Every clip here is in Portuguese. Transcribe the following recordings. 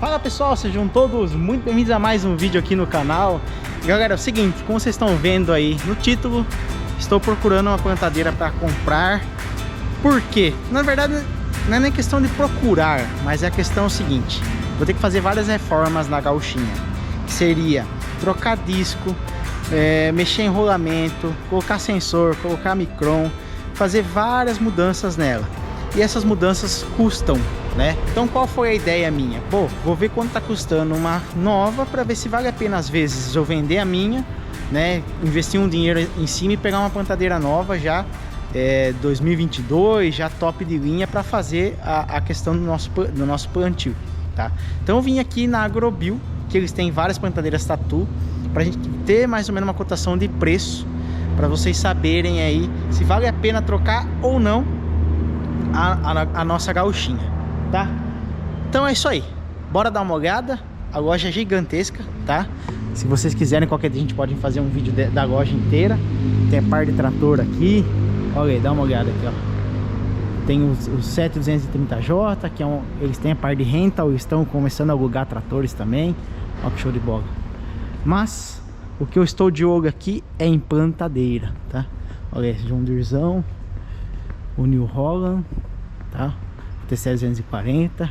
Fala pessoal, sejam todos muito bem-vindos a mais um vídeo aqui no canal. Galera, é o seguinte, como vocês estão vendo aí no título, estou procurando uma plantadeira para comprar. Por quê? Na verdade, não é nem questão de procurar, mas é a questão seguinte: vou ter que fazer várias reformas na gauchinha, que seria trocar disco, mexer em rolamento, colocar sensor, colocar micron, fazer várias mudanças nela. E essas mudanças custam, né? Então qual foi a ideia minha? Pô, vou ver quanto tá custando uma nova para ver se vale a pena às vezes eu vender a minha, né? Investir um dinheiro em cima e pegar uma plantadeira nova já 2022, já top de linha, para fazer a questão do nosso plantio, tá? Então eu vim aqui na Agrobio, que eles têm várias plantadeiras Tatu, pra gente ter mais ou menos uma cotação de preço, para vocês saberem aí se vale a pena trocar ou não a nossa gauchinha, tá? Então é isso aí, bora dar uma olhada. A loja é gigantesca, tá? Se vocês quiserem, qualquer dia a gente pode fazer um vídeo da loja inteira. Tem a par de trator aqui, olha aí, dá uma olhada aqui, ó. Tem o 7230J, que eles têm a par de rental, eles estão começando a alugar tratores também. Ó que show de bola. Mas o que eu estou de olho aqui é em plantadeira, tá? Olha aí, John Deerezão, o New Holland, tá? O TC240,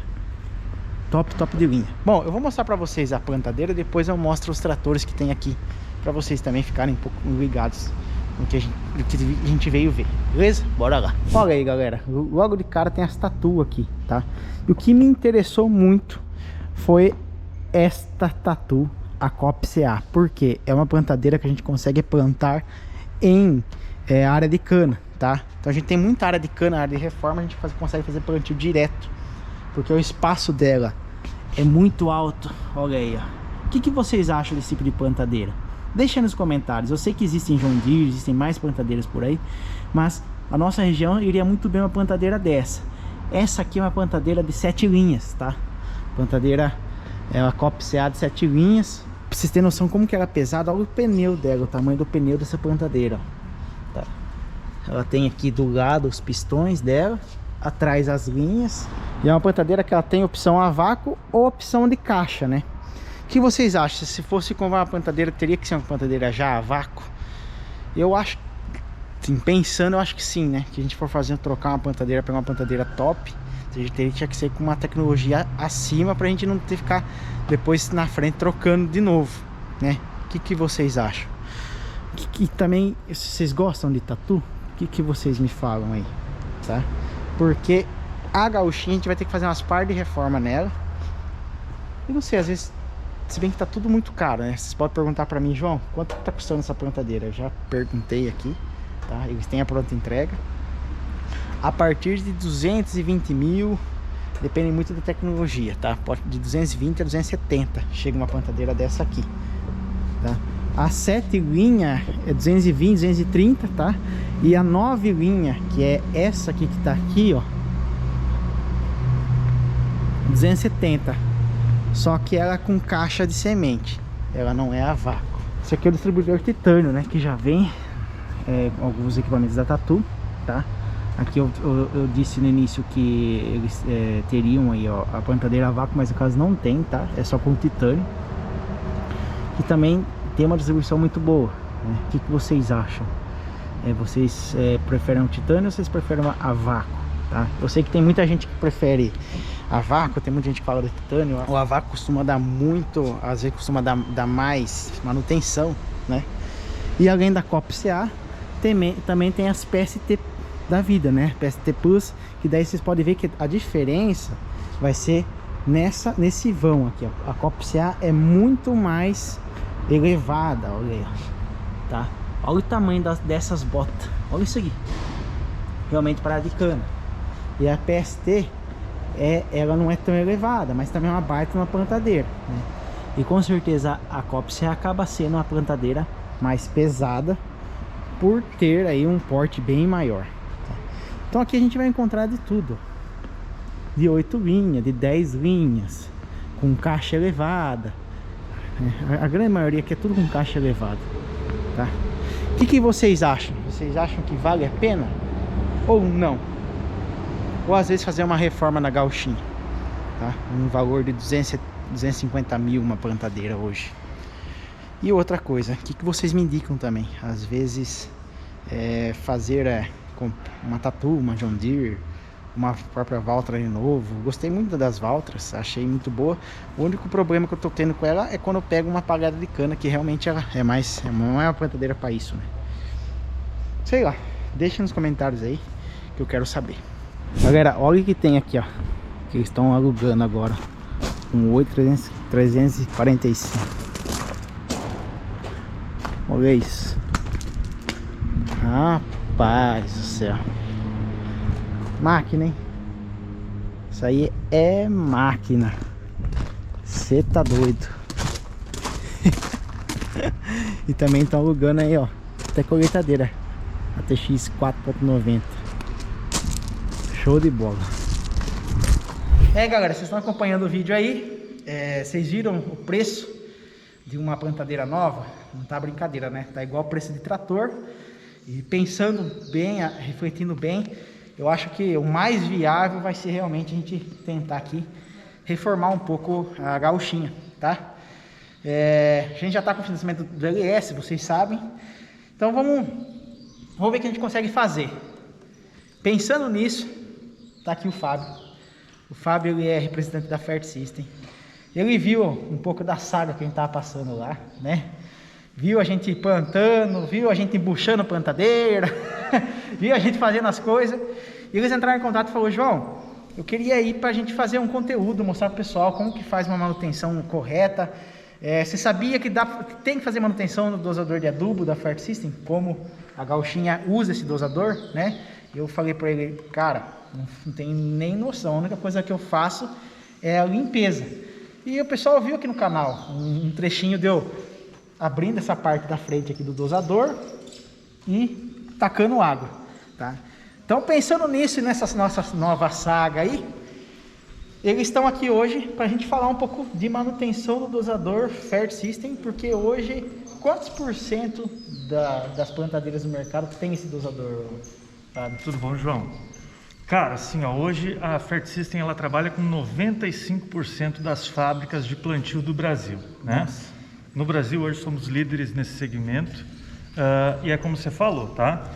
top de linha. Bom, eu vou mostrar para vocês a plantadeira, depois eu mostro os tratores que tem aqui, para vocês também ficarem um pouco ligados no que a gente veio ver, beleza? Bora lá. Olha aí, galera, logo de cara tem as Tatu aqui, tá? E o que me interessou muito foi esta Tatu, a COP-CA, porque é uma plantadeira que a gente consegue plantar em área de cana, tá? Então a gente tem muita área de cana, área de reforma, a gente consegue fazer plantio direto, porque o espaço dela é muito alto. Olha aí, ó. O que vocês acham desse tipo de plantadeira? Deixa nos comentários. Eu sei que existem John Deere, existem mais plantadeiras por aí, mas a nossa região iria muito bem uma plantadeira dessa. Essa aqui é uma plantadeira de 7 linhas, tá? Plantadeira é uma COP-CA de 7 linhas. Pra vocês terem noção como que ela é pesada, olha o pneu dela, o tamanho do pneu dessa plantadeira, ó. Tá? Ela tem aqui do lado os pistões dela, atrás as linhas. E é uma plantadeira que ela tem opção a vácuo ou opção de caixa, né? O que vocês acham? Se fosse comprar uma plantadeira, teria que ser uma plantadeira já a vácuo? Eu acho, assim, pensando, eu acho que sim, né? Que a gente for trocar uma plantadeira, pegar uma plantadeira top, a gente tinha que ser com uma tecnologia acima, pra gente não ter que ficar depois na frente trocando de novo, né? O que vocês acham? Que também, vocês gostam de Tatu? O que vocês me falam aí, tá? Porque a gauchinha a gente vai ter que fazer umas par de reforma nela. Eu não sei, às vezes, se bem que tá tudo muito caro, né? Vocês podem perguntar pra mim: João, quanto que tá custando essa plantadeira? Eu já perguntei aqui, tá? Eles têm a pronta entrega a partir de 220 mil, depende muito da tecnologia, tá? Pode de 220 a 270 chega uma plantadeira dessa aqui, tá? A 7 linha é 220, 230, tá? E a 9 linha, que é essa aqui que tá aqui, ó, 270. Só que ela é com caixa de semente, ela não é a vácuo. Esse aqui é o distribuidor titânio, né? Que já vem alguns equipamentos da Tatu, tá? Aqui eu disse no início que eles teriam aí, ó, a plantadeira a vácuo, mas no caso não tem, tá? É só com titânio. E também tem uma distribuição muito boa, né? O que vocês acham? Vocês preferem o titânio ou vocês preferem a vácuo, tá? Eu sei que tem muita gente que prefere a vácuo, tem muita gente que fala do titânio. O a vácuo costuma dar muito, às vezes costuma dar mais manutenção, né? E além da COP-CA, também tem as PST da vida, né? PST Plus, que daí vocês podem ver que a diferença vai ser nesse vão aqui, ó. A COP-CA é muito mais elevada, olha aí, tá? Olha o tamanho dessas botas, olha isso aqui, realmente para de cana. E a PST ela não é tão elevada, mas também é uma baita uma plantadeira, né? E com certeza a COP-CA acaba sendo uma plantadeira mais pesada por ter aí um porte bem maior, tá? Então aqui a gente vai encontrar de tudo, de 8 linhas, de 10 linhas, com caixa elevada. A grande maioria aqui é tudo com caixa elevada, tá? O que vocês acham? Vocês acham que vale a pena ou não? Ou às vezes fazer uma reforma na gauchinha, tá? Um valor de 250 mil uma plantadeira hoje. E outra coisa, o que vocês me indicam também? Às vezes fazer com uma Tatu, uma John Deere, uma própria Valtra de novo. Gostei muito das Valtras, achei muito boa. O único problema que eu tô tendo com ela é quando eu pego uma palhada de cana, que realmente ela não é uma plantadeira para isso, né? Sei lá, deixa nos comentários aí que eu quero saber. Galera, olha o que tem aqui, ó, que eles estão alugando agora, um 8345. Olha isso. Rapaz do céu. Máquina, hein? Isso aí é máquina. Você tá doido. E também estão alugando aí, ó, até colheitadeira ATX 4.90. Show de bola. Galera, vocês estão acompanhando o vídeo aí. Vocês viram o preço de uma plantadeira nova? Não tá brincadeira, né? Tá igual o preço de trator. E pensando bem, refletindo bem, eu acho que o mais viável vai ser realmente a gente tentar aqui reformar um pouco a gauchinha, tá? A gente já está com o financiamento do LS, vocês sabem. Então vamos ver o que a gente consegue fazer. Pensando nisso, tá aqui o Fábio. O Fábio, ele é representante da Fert System. Ele viu um pouco da saga que a gente estava passando lá, né? Viu a gente plantando, viu a gente embuchando plantadeira, viu a gente fazendo as coisas. E eles entraram em contato e falaram: João, eu queria ir para a gente fazer um conteúdo, mostrar para o pessoal como que faz uma manutenção correta. Você sabia que tem que fazer manutenção no dosador de adubo da Fert System? Como a gauchinha usa esse dosador, né? Eu falei para ele: cara, não tem nem noção, a única coisa que eu faço é a limpeza. E o pessoal viu aqui no canal um trechinho de eu abrindo essa parte da frente aqui do dosador e tacando água, tá? Então, pensando nisso e nessa nossa nova saga aí, eles estão aqui hoje para a gente falar um pouco de manutenção do dosador Fert System, porque hoje, quantos % das plantadeiras do mercado tem esse dosador, Fábio? Tudo bom, João? Cara, assim, ó, hoje a Fert System ela trabalha com 95% das fábricas de plantio do Brasil, né? Nossa. No Brasil hoje somos líderes nesse segmento, e é como você falou, tá?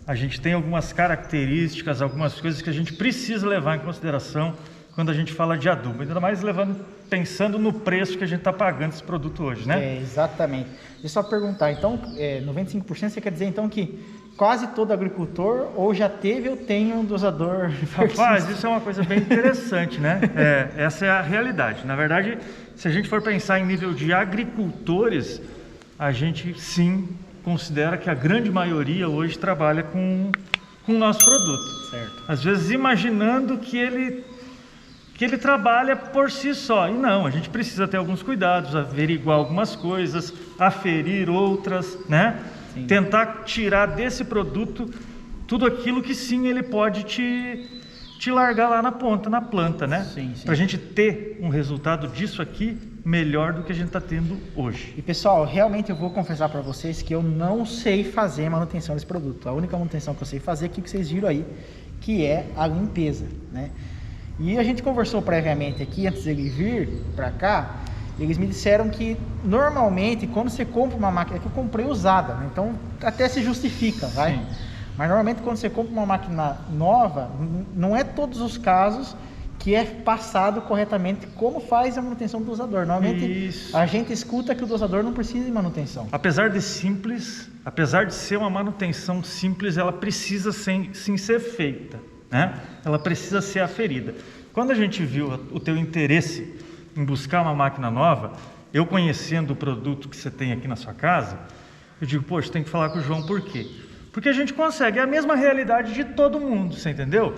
A gente tem algumas características, algumas coisas que a gente precisa levar em consideração quando a gente fala de adubo, ainda mais pensando no preço que a gente está pagando esse produto hoje, né? Exatamente. Deixa eu só perguntar, então, 95% você quer dizer então que quase todo agricultor ou já teve ou tem um dosador? Rapaz, isso é uma coisa bem interessante, né? Essa é a realidade. Na verdade, se a gente for pensar em nível de agricultores, a gente sim considera que a grande maioria hoje trabalha com o nosso produto. Certo. Às vezes imaginando que ele trabalha por si só. E não, a gente precisa ter alguns cuidados, averiguar algumas coisas, aferir outras, né? Sim. Tentar tirar desse produto tudo aquilo que sim ele pode te largar lá na ponta, na planta, né? Sim, sim. Para a gente ter um resultado disso aqui melhor do que a gente está tendo hoje. E pessoal, realmente eu vou confessar para vocês que eu não sei fazer manutenção desse produto. A única manutenção que eu sei fazer é aquilo que vocês viram aí, que é a limpeza, né? E a gente conversou previamente aqui, antes de ele vir para cá, eles me disseram que normalmente quando você compra uma máquina, que eu comprei usada, né? Então até se justifica, vai? Sim. Mas normalmente quando você compra uma máquina nova, não é todos os casos que é passado corretamente como faz a manutenção do dosador. Normalmente a gente escuta que o dosador não precisa de manutenção. Apesar de simples, apesar de ser uma manutenção simples, ela precisa sim ser feita, né? Ela precisa ser aferida. Quando a gente viu o teu interesse em buscar uma máquina nova, eu conhecendo o produto que você tem aqui na sua casa, eu digo, poxa, tem que falar com o João. Por quê? Porque a gente consegue, é a mesma realidade de todo mundo, você entendeu?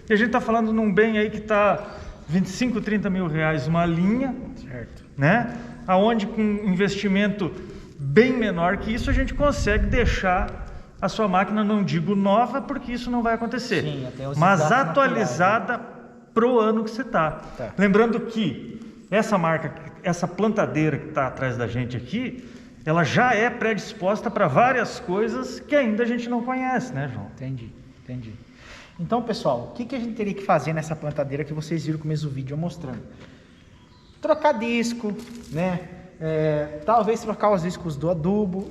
E a gente está falando num bem aí que está 25, 30 mil reais uma linha, Certo. né? Aonde com um investimento bem menor que isso a gente consegue deixar a sua máquina, não digo nova, porque isso não vai acontecer, Sim, até os mas desgastes atualizada pro ano que você está. Tá. Lembrando que essa marca, essa plantadeira que está atrás da gente aqui, ela já é predisposta para várias coisas que ainda a gente não conhece, né, João? Entendi. Então, pessoal, o que a gente teria que fazer nessa plantadeira que vocês viram no começo do vídeo eu mostrando? trocar disco, né? Talvez trocar os discos do adubo.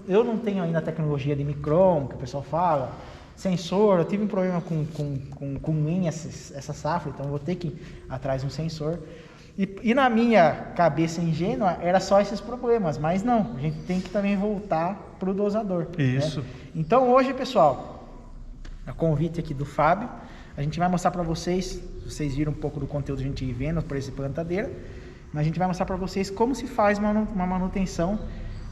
Eu não tenho ainda a tecnologia de micron, que o pessoal fala, sensor. Eu tive um problema com linha essa safra, então eu vou ter que ir atrás de um sensor. E na minha cabeça ingênua, era só esses problemas, mas não, a gente tem que também voltar para o dosador. Isso. Né? Então hoje, pessoal, a convite aqui do Fábio, a gente vai mostrar para vocês viram um pouco do conteúdo que a gente vendo por esse plantadeira, mas a gente vai mostrar para vocês como se faz uma manutenção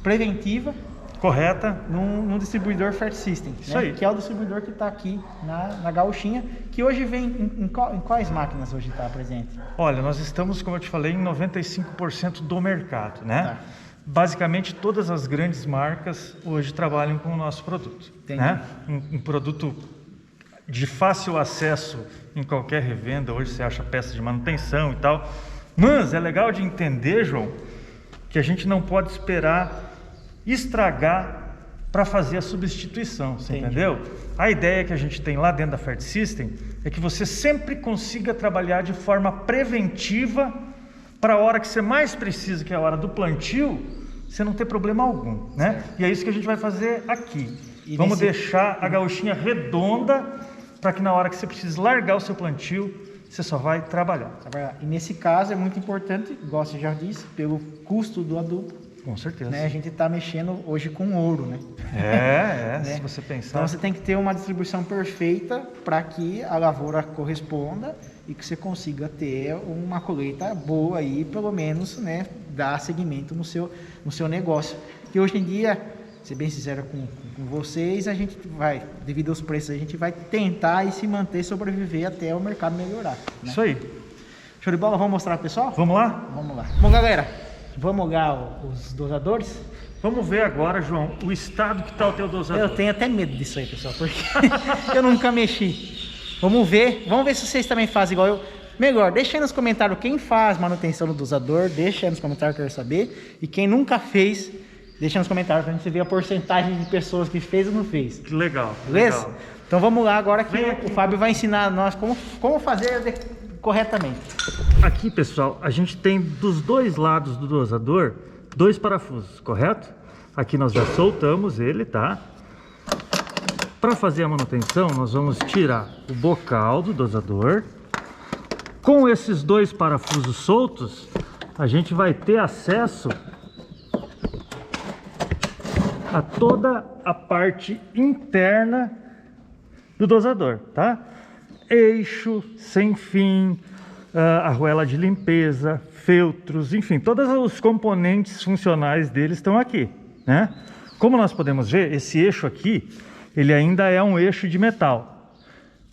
preventiva correta num distribuidor Fert System, Isso né? aí. Que é o distribuidor que está aqui na gauchinha, que hoje vem em quais máquinas hoje está presente? Olha, nós estamos, como eu te falei, em 95% do mercado, né? Tá. Basicamente, todas as grandes marcas hoje trabalham com o nosso produto. Entendi. Né? Um produto de fácil acesso em qualquer revenda. Hoje você acha peça de manutenção e tal. Mas é legal de entender, João, que a gente não pode esperar estragar para fazer a substituição, você entendeu? A ideia que a gente tem lá dentro da Fert System é que você sempre consiga trabalhar de forma preventiva para a hora que você mais precisa, que é a hora do plantio, você não ter problema algum, né? E é isso que a gente vai fazer aqui. Vamos deixar a gauchinha redonda para que na hora que você precisa largar o seu plantio, você só vai trabalhar. E nesse caso é muito importante, igual você já disse, pelo custo do adubo. Com certeza. Né? A gente está mexendo hoje com ouro, né? Né? Se você pensar. Então você tem que ter uma distribuição perfeita para que a lavoura corresponda e que você consiga ter uma colheita boa aí, pelo menos, né? Dar seguimento no seu negócio. Que hoje em dia, ser bem sincero com vocês, a gente vai, devido aos preços, a gente vai tentar e se manter, sobreviver até o mercado melhorar. Né? Isso aí. Show de bola, vamos mostrar pro pessoal? Vamos lá? Vamos lá. Bom, galera, vamos olhar os dosadores? Vamos ver agora, João, o estado que está o teu dosador. Eu tenho até medo disso aí, pessoal, porque eu nunca mexi. Vamos ver se vocês também fazem igual eu. Melhor, deixa aí nos comentários quem faz manutenção do dosador, deixa aí nos comentários que eu quero saber. E quem nunca fez, deixa nos comentários pra gente ver a porcentagem de pessoas que fez ou não fez. Que legal. Beleza? Legal. Então vamos lá agora que o Fábio vai ensinar a nós como fazer corretamente. Aqui, pessoal, a gente tem dos dois lados do dosador 2 parafusos, correto? Aqui nós já soltamos ele, tá? Para fazer a manutenção, nós vamos tirar o bocal do dosador. Com esses 2 parafusos soltos, a gente vai ter acesso a toda a parte interna do dosador, tá? Eixo, sem fim, arruela de limpeza, feltros, enfim, todos os componentes funcionais dele estão aqui, né? Como nós podemos ver, esse eixo aqui, ele ainda é um eixo de metal.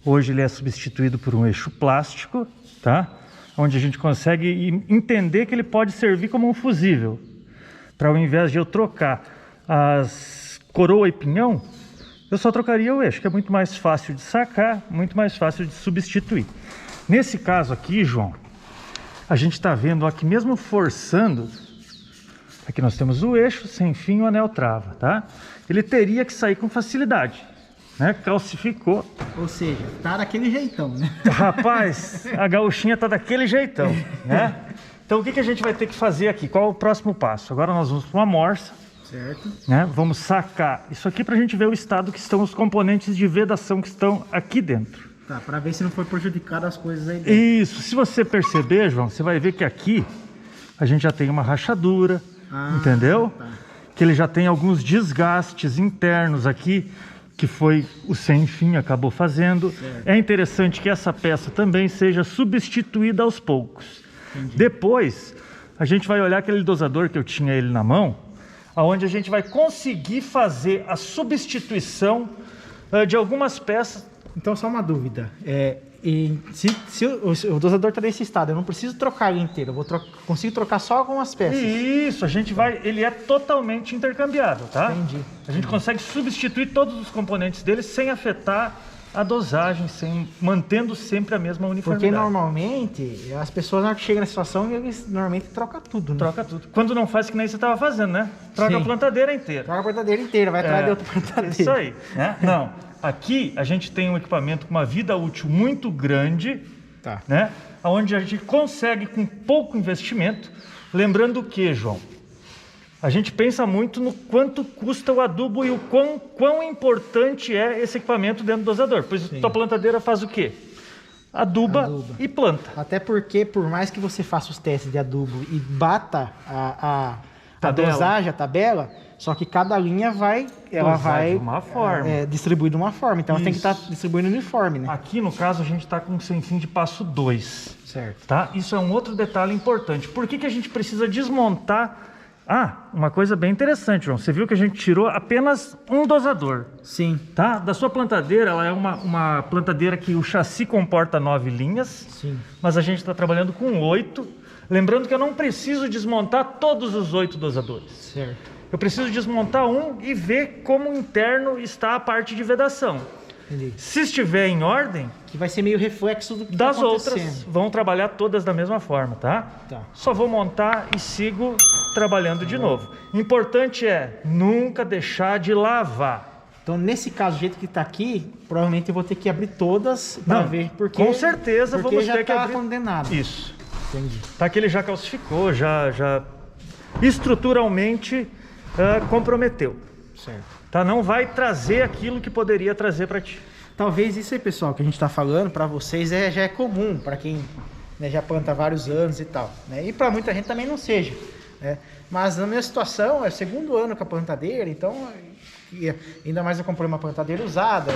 Hoje ele é substituído por um eixo plástico, tá? Onde a gente consegue entender que ele pode servir como um fusível. Para ao invés de eu trocar as coroa e pinhão, eu só trocaria o eixo, que é muito mais fácil de sacar, muito mais fácil de substituir. Nesse caso aqui, João, a gente está vendo aqui mesmo forçando, aqui nós temos o eixo, sem fim, o anel trava, tá? Ele teria que sair com facilidade, né? Calcificou. Ou seja, tá daquele jeitão, né? Rapaz, a gauchinha tá daquele jeitão, né? Então o que a gente vai ter que fazer aqui? Qual é o próximo passo? Agora nós vamos para uma morsa. Certo. Né? Vamos sacar isso aqui para a gente ver o estado que estão os componentes de vedação que estão aqui dentro. Tá, para ver se não foi prejudicado as coisas aí dentro. Isso, se você perceber, João, você vai ver que aqui a gente já tem uma rachadura, entendeu? Tá. Que ele já tem alguns desgastes internos aqui, que foi o sem fim acabou fazendo. Certo. É interessante que essa peça também seja substituída aos poucos. Entendi. Depois, a gente vai olhar aquele dosador que eu tinha ele na mão, onde a gente vai conseguir fazer a substituição de algumas peças. Então, só uma dúvida. Se o dosador está nesse estado, eu não preciso trocar ele inteiro, consigo trocar só algumas peças. Isso, a gente vai, ele é totalmente intercambiável, tá? Entendi. A gente consegue substituir todos os componentes dele sem afetar a dosagem, mantendo sempre a mesma uniformidade. Porque normalmente as pessoas, na hora que chegam na situação, eles normalmente trocam tudo, né? Troca tudo. Quando não faz que nem você estava fazendo, né? Troca a plantadeira inteira. Troca a plantadeira inteira, vai atrás de outra plantadeira. Isso aí, né? Não, aqui a gente tem um equipamento com uma vida útil muito grande, tá, né? Onde a gente consegue com pouco investimento. Lembrando que, João, a gente pensa muito no quanto custa o adubo e o quão importante é esse equipamento dentro do dosador. Pois a tua plantadeira faz o quê? Aduba e planta. Até porque, por mais que você faça os testes de adubo e bata a dosagem, a tabela, só que cada linha vai de uma forma. Distribuir de uma forma. Então, ela tem que estar distribuindo uniforme, né? Aqui, no caso, a gente está com o sem fim de passo 2. Certo. Tá? Isso é um outro detalhe importante. Por que a gente precisa desmontar? Uma coisa bem interessante, João. Você viu que a gente tirou apenas um dosador. Sim. Tá? Da sua plantadeira, ela é uma plantadeira que o chassi comporta 9 linhas. Sim. Mas a gente está trabalhando com 8. Lembrando que eu não preciso desmontar todos os 8 dosadores. Certo. Eu preciso desmontar um e ver como interno está a parte de vedação. Entendi. Se estiver em ordem, que vai ser meio reflexo do que das tá acontecendo. outras, vão trabalhar todas da mesma forma, tá? Tá. Só vou montar e sigo trabalhando de novo. Importante é nunca deixar de lavar. Então, nesse caso, do jeito que está aqui, provavelmente eu vou ter que abrir todas para ver. Porque, com certeza vamos ter que abrir. Condenado. Isso. Entendi. Tá, que ele já calcificou, já estruturalmente comprometeu. Certo. Tá? Não vai trazer aquilo que poderia trazer para ti. Talvez isso aí, pessoal, que a gente está falando para vocês já é comum, para quem, né, já planta há vários anos e tal, né? E para muita gente também não seja, né? Mas na minha situação, é o segundo ano com a plantadeira, então, ainda mais eu comprei uma plantadeira usada.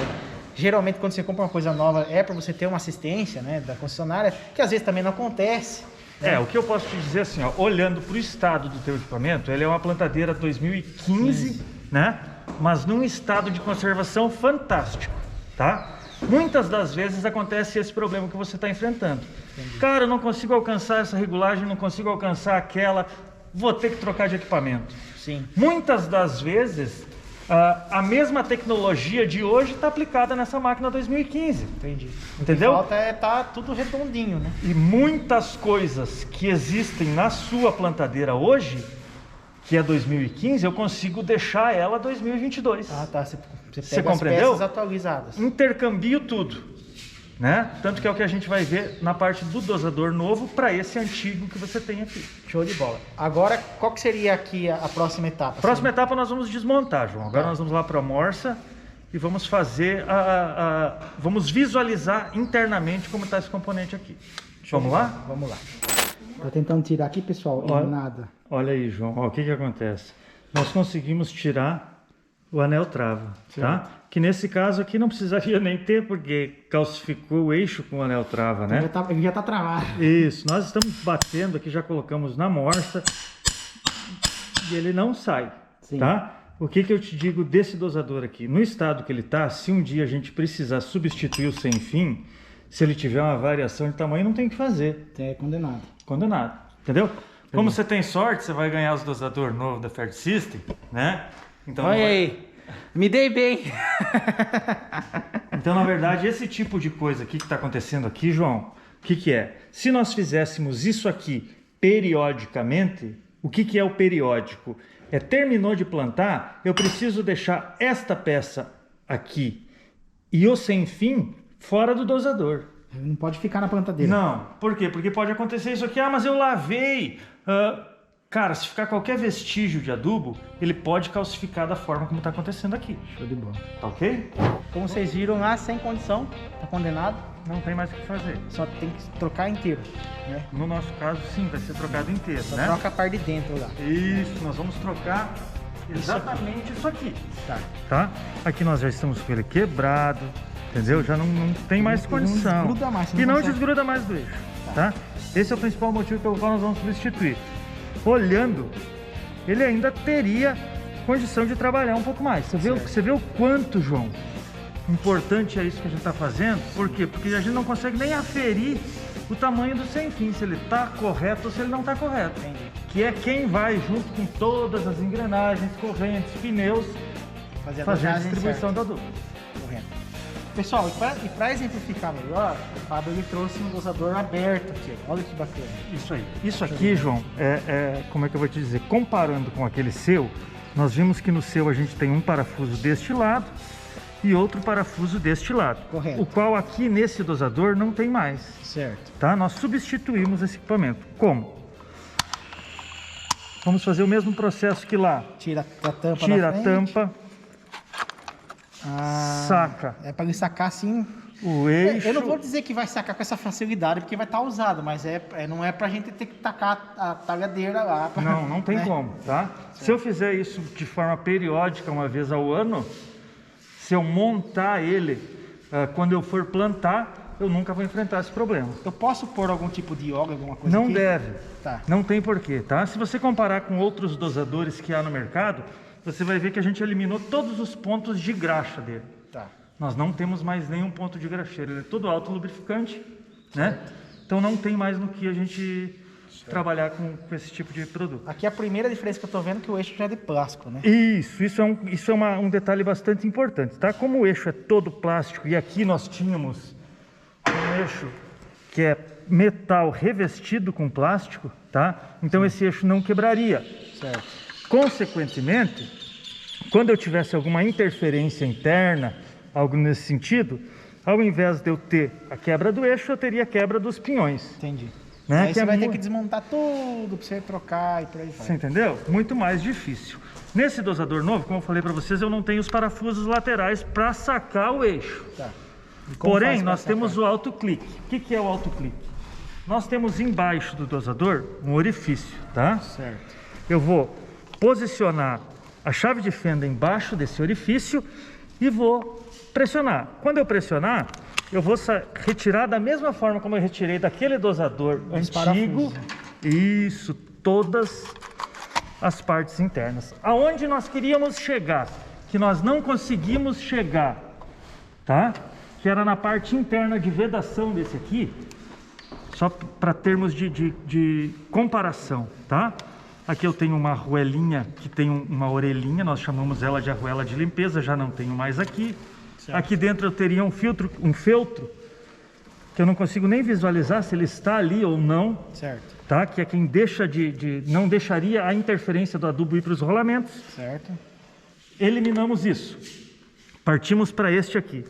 Geralmente, quando você compra uma coisa nova, é para você ter uma assistência, né, da concessionária, que às vezes também não acontece. Né? O que eu posso te dizer assim, ó, olhando para o estado do teu equipamento, ele é uma plantadeira 2015, né? Mas num estado de conservação fantástico, tá? Muitas das vezes acontece esse problema que você está enfrentando. Entendi. Cara, eu não consigo alcançar essa regulagem, não consigo alcançar aquela, vou ter que trocar de equipamento. Sim. Muitas das vezes, a mesma tecnologia de hoje está aplicada nessa máquina 2015. Entendi. Entendeu? O que falta tá tudo redondinho, né? E muitas coisas que existem na sua plantadeira hoje, que é 2015, eu consigo deixar ela 2022. Tá. Você pega as compreendeu? peças atualizadas. Intercambio tudo, né? Tanto que é o que a gente vai ver na parte do dosador novo para esse antigo que você tem aqui. Show de bola. Agora, qual que seria aqui a próxima etapa? Próxima etapa nós vamos desmontar, João. Agora nós vamos lá para a morsa e vamos fazer vamos visualizar internamente como está esse componente aqui. Vamos lá? Vamos lá. Tô tentando tirar aqui, pessoal, e nada. Olha aí, João. O que acontece? Nós conseguimos tirar o anel trava, tá? Que nesse caso aqui não precisaria nem ter, porque calcificou o eixo com o anel trava, né? Ele já tá travado. Isso. Nós estamos batendo aqui, já colocamos na morsa e ele não sai, tá? O que eu te digo desse dosador aqui? No estado que ele tá, se um dia a gente precisar substituir o sem fim, se ele tiver uma variação de tamanho, não tem o que fazer. É condenado. Condenado, entendeu? Como você tem sorte, você vai ganhar os dosador novo da Fair System, né? Então, olha aí, me dei bem. Então, na verdade, esse tipo de coisa aqui que está acontecendo aqui, João, o que é? Se nós fizéssemos isso aqui periodicamente, o que é o periódico? Terminou de plantar, eu preciso deixar esta peça aqui e o sem fim fora do dosador. Não pode ficar na plantadeira. Não. Por quê? Porque pode acontecer isso aqui. Mas eu lavei. Cara, se ficar qualquer vestígio de adubo, ele pode calcificar da forma como está acontecendo aqui. Show de bola. Tá ok? Como vocês viram lá, sem condição, tá condenado. Não tem mais o que fazer. Só tem que trocar inteiro, né? No nosso caso, sim, vai ser trocado inteiro, Só né? troca a parte de dentro lá. Isso, nós vamos trocar exatamente isso aqui. Tá. Aqui nós já estamos com ele quebrado. Entendeu? Já não tem mais condição. Não desgruda mais. E não desgruda mais do eixo, tá? Esse é o principal motivo pelo qual nós vamos substituir. Olhando, ele ainda teria condição de trabalhar um pouco mais. Você vê o quanto, João, importante é isso que a gente está fazendo? Por quê? Porque a gente não consegue nem aferir o tamanho do sem fim, se ele está correto ou se ele não está correto. Entendi. Que é quem vai junto com todas as engrenagens, correntes, pneus, fazer a distribuição da adubo. Correto. Pessoal, e para exemplificar melhor, o Fábio ele trouxe um dosador aberto aqui. Olha que bacana. Isso aí. Isso aqui, João, como é que eu vou te dizer? Comparando com aquele seu, nós vimos que no seu a gente tem um parafuso deste lado e outro parafuso deste lado. Correto. O qual aqui nesse dosador não tem mais. Certo. Tá? Nós substituímos esse equipamento. Como? Vamos fazer o mesmo processo que lá. Tira a tampa Tira da a frente. tampa, saca É para ele sacar assim. o eixo. Eu não vou dizer que vai sacar com essa facilidade, porque vai estar usado, mas não é pra gente ter que tacar a talhadeira lá. Não tem né? como, tá? Se eu fizer isso de forma periódica, uma vez ao ano, se eu montar ele quando eu for plantar, eu nunca vou enfrentar esse problema. Eu posso pôr algum tipo de óleo, alguma coisa Não aqui? deve. Tá. Não tem porquê, tá? Se você comparar com outros dosadores que há no mercado, você vai ver que a gente eliminou todos os pontos de graxa dele. Tá. Nós não temos mais nenhum ponto de graxeira, ele é todo autolubrificante, né? Então não tem mais no que a gente trabalhar com esse tipo de produto. Aqui a primeira diferença que eu tô vendo é que o eixo já é de plástico, né? Isso é um detalhe bastante importante, tá? Como o eixo é todo plástico e aqui nós tínhamos um eixo que é metal revestido com plástico, tá? Então esse eixo não quebraria. Certo. Consequentemente, quando eu tivesse alguma interferência interna, algo nesse sentido, ao invés de eu ter a quebra do eixo, eu teria a quebra dos pinhões. Entendi. Né? Aí Que você é vai ter mu- que desmontar tudo pra você trocar e por aí vai. Você entendeu? Muito mais difícil. Nesse dosador novo, como eu falei para vocês, eu não tenho os parafusos laterais para sacar o eixo. Tá. E como Porém, faz pra nós sacar? temos o autoclique. O que é o autoclique? Nós temos embaixo do dosador um orifício, tá? Certo. Eu vou posicionar a chave de fenda embaixo desse orifício e vou pressionar. Quando eu pressionar, eu vou retirar da mesma forma como eu retirei daquele dosador Os antigo. parafusos. Isso, todas as partes internas. Aonde nós queríamos chegar, que nós não conseguimos chegar, tá? Que era na parte interna de vedação desse aqui, só para termos de comparação, tá? Aqui eu tenho uma arruelinha que tem uma orelhinha, nós chamamos ela de arruela de limpeza, já não tenho mais aqui. Certo. Aqui dentro eu teria um feltro, que eu não consigo nem visualizar se ele está ali ou não, Certo. tá? Que é quem deixa não deixaria a interferência do adubo ir para os rolamentos. Certo. Eliminamos isso. Partimos para este aqui.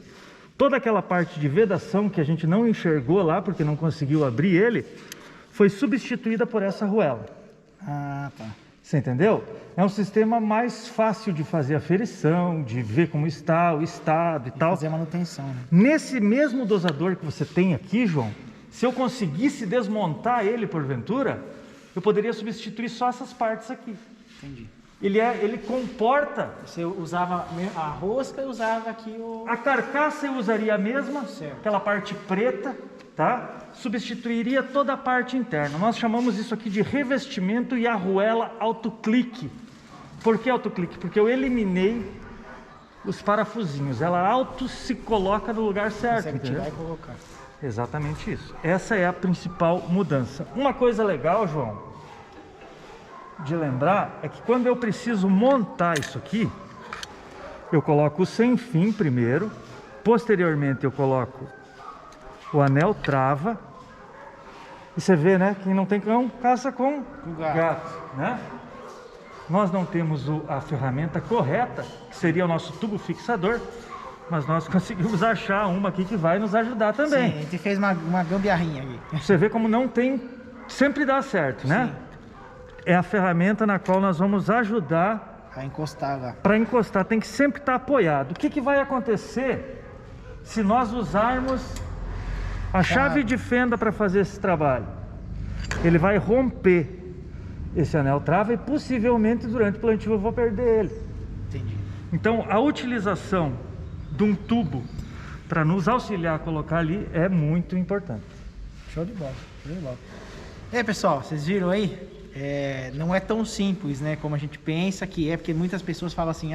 Toda aquela parte de vedação que a gente não enxergou lá, porque não conseguiu abrir ele, foi substituída por essa arruela. Ah, tá. Você entendeu? É um sistema mais fácil de fazer aferição, de ver como está, o estado e tal. Fazer a manutenção, né? Nesse mesmo dosador que você tem aqui, João, se eu conseguisse desmontar ele porventura, eu poderia substituir só essas partes aqui. Entendi. Ele comporta. Você usava a rosca e usava aqui o... A carcaça eu usaria a mesma, Certo. aquela parte preta, tá? Substituiria toda a parte interna. Nós chamamos isso aqui de revestimento e arruela autoclique. Por que autoclique? Porque eu eliminei os parafusinhos. Ela auto se coloca no lugar certo. Consegue Entendeu? tirar e colocar. Exatamente isso. Essa é a principal mudança. Uma coisa legal, João, de lembrar, é que quando eu preciso montar isso aqui, eu coloco o sem fim primeiro, posteriormente eu coloco o anel trava, e você vê, né, quem não tem cão, caça com Com gato. gato, né? Nós não temos a ferramenta correta, que seria o nosso tubo fixador, mas nós conseguimos achar uma aqui que vai nos ajudar também. Sim, a gente fez uma gambiarrinha ali. Você vê como não tem, sempre dá certo, né? Sim. É a ferramenta na qual nós vamos ajudar A encostar lá. para encostar, tem que sempre estar apoiado. O que vai acontecer se nós usarmos a chave de fenda para fazer esse trabalho? Ele vai romper esse anel trava e possivelmente durante o plantio eu vou perder ele. Entendi. Então a utilização de um tubo para nos auxiliar a colocar ali é muito importante. Show de bola. Show de bola. E aí, pessoal, vocês viram aí? Não é tão simples, né, como a gente pensa que é, porque muitas pessoas falam assim,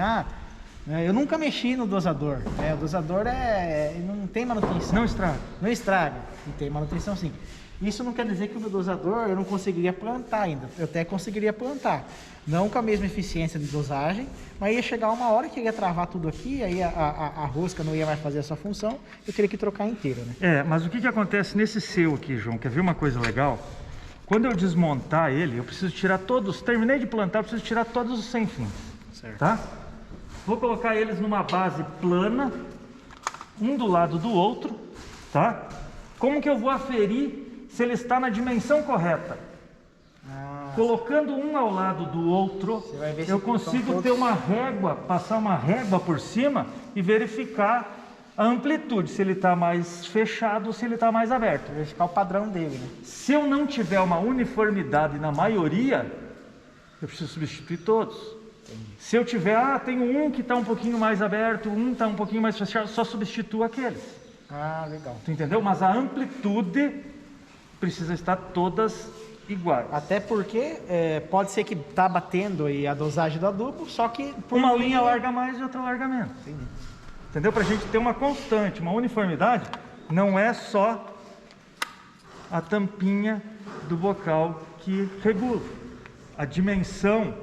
eu nunca mexi no dosador, o dosador não tem manutenção. Não estraga. Não estraga, não tem manutenção sim. Isso não quer dizer que o meu dosador eu não conseguiria plantar ainda, eu até conseguiria plantar. Não com a mesma eficiência de dosagem, mas ia chegar uma hora que ia travar tudo aqui, aí a rosca não ia mais fazer a sua função, eu teria que trocar inteira, né? Mas o que acontece nesse seu aqui, João? Quer ver uma coisa legal? Quando eu desmontar ele, eu preciso tirar todos, terminei de plantar, eu preciso tirar todos os sem fins, Certo. tá? Vou colocar eles numa base plana, um do lado do outro, tá? Como que eu vou aferir se ele está na dimensão correta? Colocando um ao lado do outro, eu consigo ter uma régua, passar uma régua por cima e verificar a amplitude, se ele está mais fechado ou se ele está mais aberto. Verificar o padrão dele, né? Se eu não tiver uma uniformidade na maioria, eu preciso substituir todos. Entendi. Se eu tiver, tem um que está um pouquinho mais aberto, um está um pouquinho mais fechado, só substituo aqueles. Legal. Tu entendeu? Mas a amplitude precisa estar todas iguais. Até porque pode ser que tá batendo aí a dosagem do adubo, só que uma linha larga mais e outra larga menos. Entendi. Entendeu? Para a gente ter uma constante, uma uniformidade, não é só a tampinha do bocal que regula. A dimensão,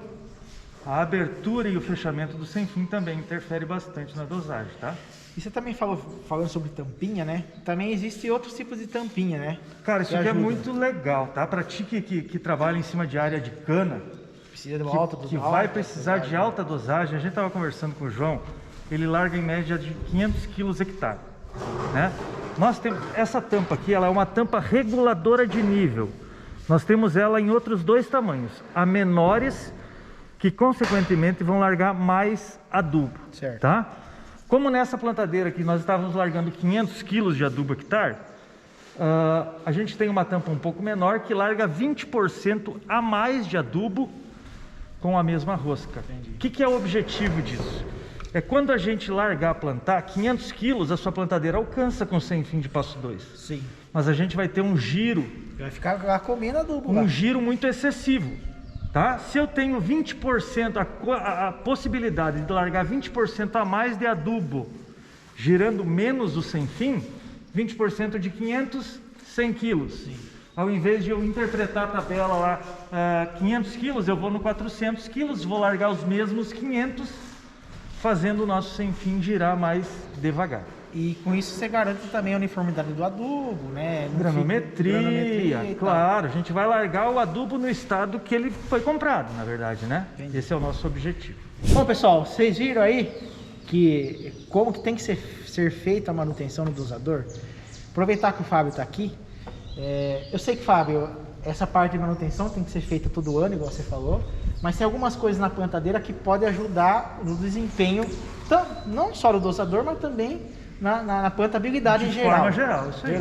a abertura e o fechamento do sem fim também interfere bastante na dosagem, tá? E você também falando sobre tampinha, né? Também existe outros tipos de tampinha, né? Cara, isso aqui é muito legal, tá? Para ti que trabalha em cima de área de cana, precisa de uma alta dosagem, que vai precisar de alta dosagem. A gente estava conversando com o João, ele larga em média de 500 kg hectare, né? Nós temos essa tampa aqui, ela é uma tampa reguladora de nível. Nós temos ela em outros dois tamanhos, a menores, que consequentemente vão largar mais adubo, certo, tá? Como nessa plantadeira aqui nós estávamos largando 500 kg de adubo hectare, a gente tem uma tampa um pouco menor que larga 20% a mais de adubo com a mesma rosca. O que é o objetivo disso? É quando a gente largar a plantar, 500 quilos a sua plantadeira alcança com sem fim de passo 2. Sim. Mas a gente vai ter um giro. Vai ficar lá comendo adubo. Um giro muito excessivo. Tá? Se eu tenho 20%, a possibilidade de largar 20% a mais de adubo, girando menos o sem fim, 20% de 500, 100 quilos. Sim. Ao invés de eu interpretar a tabela lá, 500 quilos, eu vou no 400 quilos, vou largar os mesmos 500, fazendo o nosso sem fim girar mais devagar. E com isso você garante também a uniformidade do adubo, né? Granometria, claro. A gente vai largar o adubo no estado que ele foi comprado, na verdade, né? Entendi. Esse é o nosso objetivo. Bom, pessoal, vocês viram aí como que tem que ser feita a manutenção no dosador? Aproveitar que o Fábio está aqui. Eu sei que, Fábio, essa parte de manutenção tem que ser feita todo ano, igual você falou, mas tem algumas coisas na plantadeira que podem ajudar no desempenho, não só do dosador, mas também na plantabilidade em geral. De forma geral, isso aí.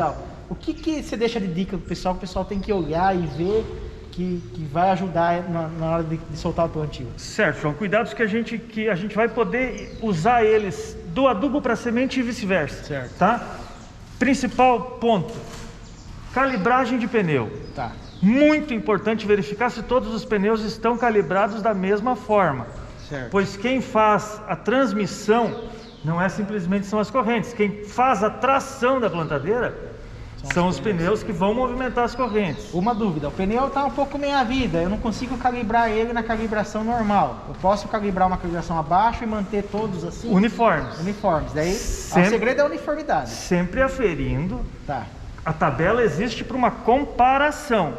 O que você deixa de dica pro pessoal? O pessoal tem que olhar e ver que vai ajudar na hora de soltar o plantio. Certo, João. Cuidados que a gente vai poder usar eles do adubo para semente e vice-versa. Certo. Tá? Principal ponto: calibragem de pneu. Tá. Muito importante verificar se todos os pneus estão calibrados da mesma forma. Certo. Pois quem faz a transmissão não é simplesmente são as correntes. Quem faz a tração da plantadeira são os pneus que vão movimentar as correntes. Uma dúvida: o pneu está um pouco meia vida, eu não consigo calibrar ele na calibração normal. Eu posso calibrar uma calibração abaixo e manter todos assim? Uniformes. Daí o segredo é a uniformidade. Sempre aferindo. Tá. A tabela existe para uma comparação.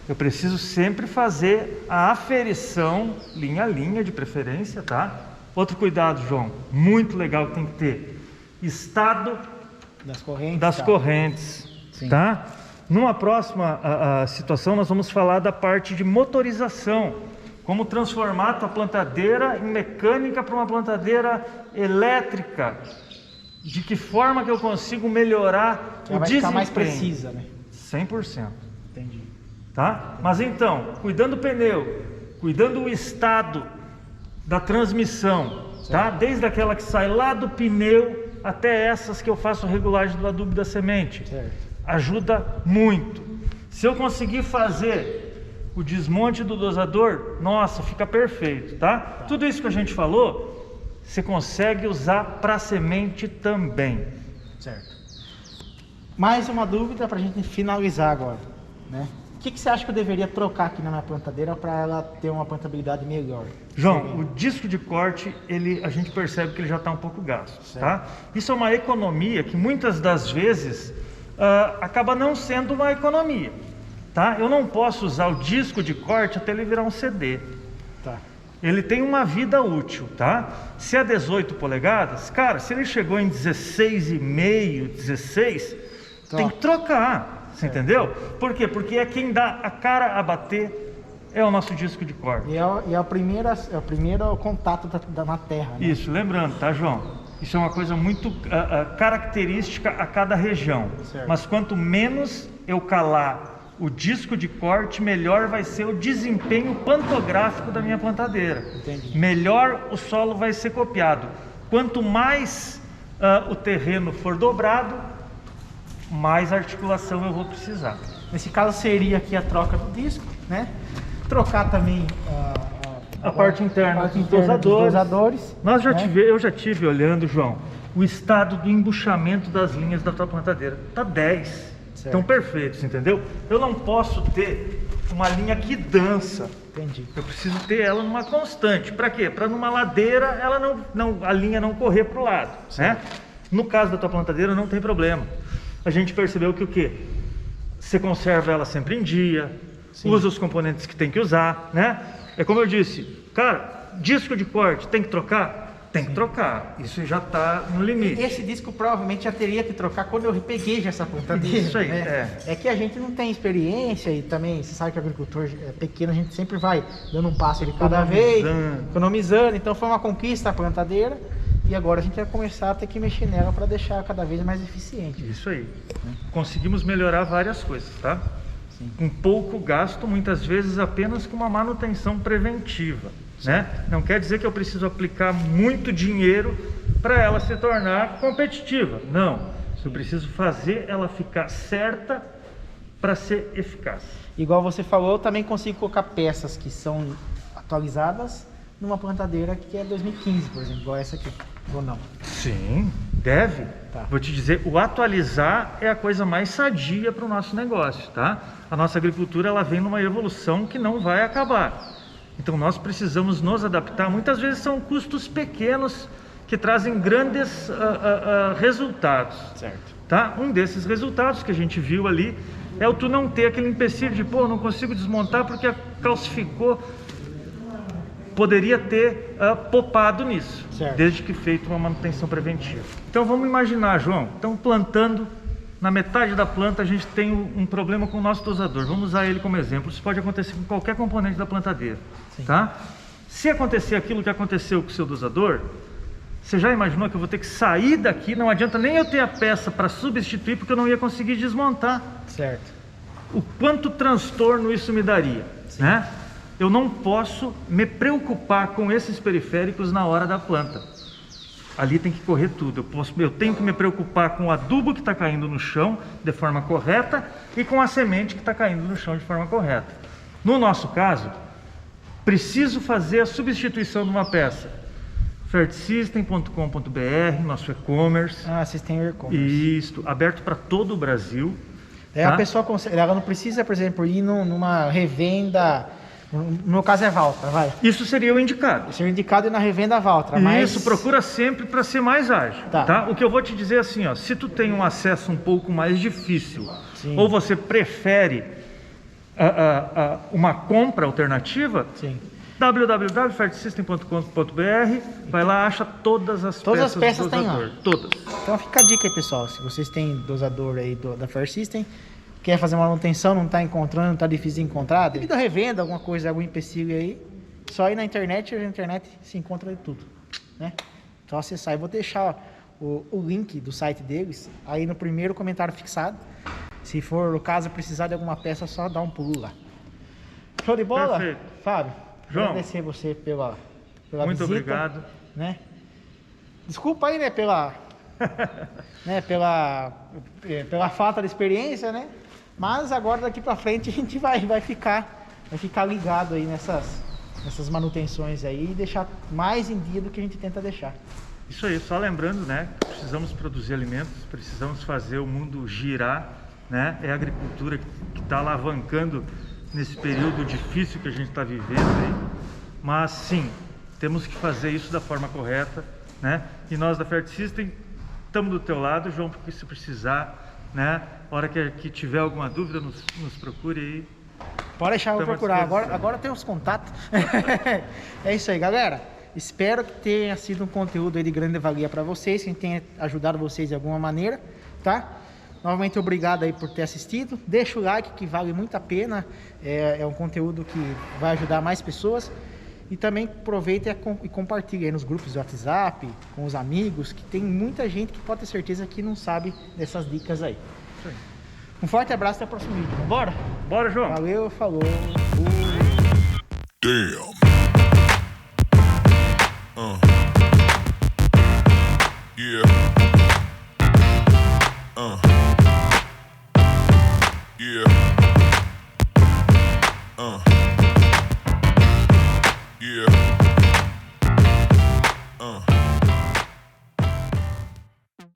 Eu preciso sempre fazer a aferição, linha a linha de preferência, tá? Outro cuidado, João, muito legal que tem que ter: estado das correntes, Sim. Tá? Numa próxima situação nós vamos falar da parte de motorização, como transformar a tua plantadeira em mecânica para uma plantadeira elétrica, de que forma que eu consigo melhorar o desempenho. Vai ficar mais precisa, né? 100%. Entendi. Tá? Mas então, cuidando do pneu, cuidando do estado da transmissão, tá? Desde aquela que sai lá do pneu até essas que eu faço regulagem do adubo da semente. Certo. Ajuda muito. Se eu conseguir fazer o desmonte do dosador, nossa, fica perfeito, tá? Tudo isso que a gente falou, você consegue usar para semente também. Certo. Mais uma dúvida para a gente finalizar agora, né? O que você acha que eu deveria trocar aqui na minha plantadeira para ela ter uma plantabilidade melhor? João, o disco de corte, a gente percebe que ele já está um pouco gasto, tá? Isso é uma economia que muitas das vezes acaba não sendo uma economia, tá? Eu não posso usar o disco de corte até ele virar um CD. Tá. ele tem uma vida útil, tá? Se é 18 polegadas, cara, se ele chegou em 16,5, 16, tem que trocar, você entendeu? Por quê? Porque é quem dá a cara a bater é o nosso disco de corte. E é o primeiro contato na Terra, né? Isso, lembrando, tá, João? Isso é uma coisa muito característica a cada região. Certo. Mas quanto menos eu calar o disco de corte, melhor vai ser o desempenho pantográfico da minha plantadeira. Entendi. Melhor o solo vai ser copiado. Quanto mais o terreno for dobrado, mais articulação eu vou precisar. Nesse caso seria aqui a troca do disco, né? Trocar também A parte interna dos dosadores. Eu já tive olhando, João, o estado do embuchamento das linhas da tua plantadeira. Tá 10. Estão perfeitos, entendeu? Eu não posso ter uma linha que dança. Entendi. Eu preciso ter ela numa constante. Para quê? Para numa ladeira ela a linha não correr para o lado, né? No caso da tua plantadeira não tem problema. A gente percebeu que o quê? Você conserva ela sempre em dia, usa os componentes que tem que usar, né? É como eu disse, cara, disco de corte tem que trocar? Tem que trocar, isso já está no limite. Esse disco provavelmente já teria que trocar quando eu peguei já essa plantadeira. Isso aí, né? É que a gente não tem experiência e também, você sabe que o agricultor pequeno, a gente sempre vai dando um passo de cada vez, economizando. Então foi uma conquista a plantadeira e agora a gente vai começar a ter que mexer nela para deixar cada vez mais eficiente. Isso aí. Conseguimos melhorar várias coisas, tá? Sim. Com pouco gasto, muitas vezes apenas com uma manutenção preventiva. Né? Não quer dizer que eu preciso aplicar muito dinheiro para ela se tornar competitiva. Não, eu preciso fazer ela ficar certa para ser eficaz. Igual você falou, eu também consigo colocar peças que são atualizadas numa plantadeira que é 2015, por exemplo, igual essa aqui, ou não? Sim, deve. Tá. Vou te dizer, o atualizar é a coisa mais sadia para o nosso negócio, tá? A nossa agricultura ela vem numa evolução que não vai acabar. Então nós precisamos nos adaptar. Muitas vezes são custos pequenos que trazem grandes resultados. Certo. Tá? Um desses resultados que a gente viu ali é o tu não ter aquele empecilho de não consigo desmontar porque calcificou. Poderia ter poupado nisso, certo, desde que feito uma manutenção preventiva. Então vamos imaginar, João, estamos plantando, na metade da planta a gente tem um problema com o nosso dosador. Vamos usar ele como exemplo. Isso pode acontecer com qualquer componente da plantadeira. Tá? Se acontecer aquilo que aconteceu com o seu dosador, você já imaginou que eu vou ter que sair daqui? Não adianta nem eu ter a peça para substituir, porque eu não ia conseguir desmontar. Certo. O quanto transtorno isso me daria, né? Eu não posso me preocupar com esses periféricos na hora da planta. Ali tem que correr tudo. Eu tenho que me preocupar com o adubo que está caindo no chão de forma correta e com a semente que está caindo no chão de forma correta. No nosso caso, preciso fazer a substituição de uma peça. Fertisystem.com.br, nosso e-commerce. Ah, vocês têm e-commerce. Isso, aberto para todo o Brasil. A pessoa ela não precisa, por exemplo, ir numa revenda. No meu caso é Valtra, vai. Isso seria o indicado. Seria o indicado ir na revenda Valtra, mas... Isso, procura sempre para ser mais ágil, tá? O que eu vou te dizer é assim, ó, se tu tem um acesso um pouco mais difícil, ou você prefere uma compra alternativa, www.fertisystem.com.br, vai lá, acha todas as peças do dosador. Todas. Então fica a dica aí, pessoal, se vocês têm dosador aí da Fertisystem, quer fazer uma manutenção, não está encontrando, está difícil de encontrar, devido à revenda, alguma coisa, algum empecilho aí, só ir na internet, e na internet se encontra de tudo, né? Só acessar. Eu vou deixar o link do site deles aí no primeiro comentário fixado. Se for o caso precisar de alguma peça, só dá um pulo lá. Show de bola? Perfeito. Fábio, João, agradecer você pela muito visita, obrigado. Né? Desculpa aí, né, pela falta de experiência, né? Mas agora daqui para frente a gente vai ficar ligado aí nessas manutenções aí e deixar mais em dia do que a gente tenta deixar. Isso aí, só lembrando, né? Precisamos produzir alimentos, precisamos fazer o mundo girar, né? É a agricultura que está alavancando nesse período difícil que a gente está vivendo aí. Mas sim, temos que fazer isso da forma correta, né? E nós da Fertisystem estamos do teu lado, João, porque se precisar, né? A hora que tiver alguma dúvida, nos procure aí. Pode deixar eu Tamo à procurar. disposição. Agora tem os contatos. É isso aí, galera. Espero que tenha sido um conteúdo aí de grande valia para vocês, que tenha ajudado vocês de alguma maneira, tá? Novamente, obrigado aí por ter assistido. Deixa o like, que vale muito a pena. É um conteúdo que vai ajudar mais pessoas. E também aproveita e compartilha aí nos grupos de WhatsApp, com os amigos, que tem muita gente que pode ter certeza que não sabe dessas dicas aí. Isso aí. Um forte abraço e até o próximo vídeo. Bora? Bora, João. Valeu, falou. Damn.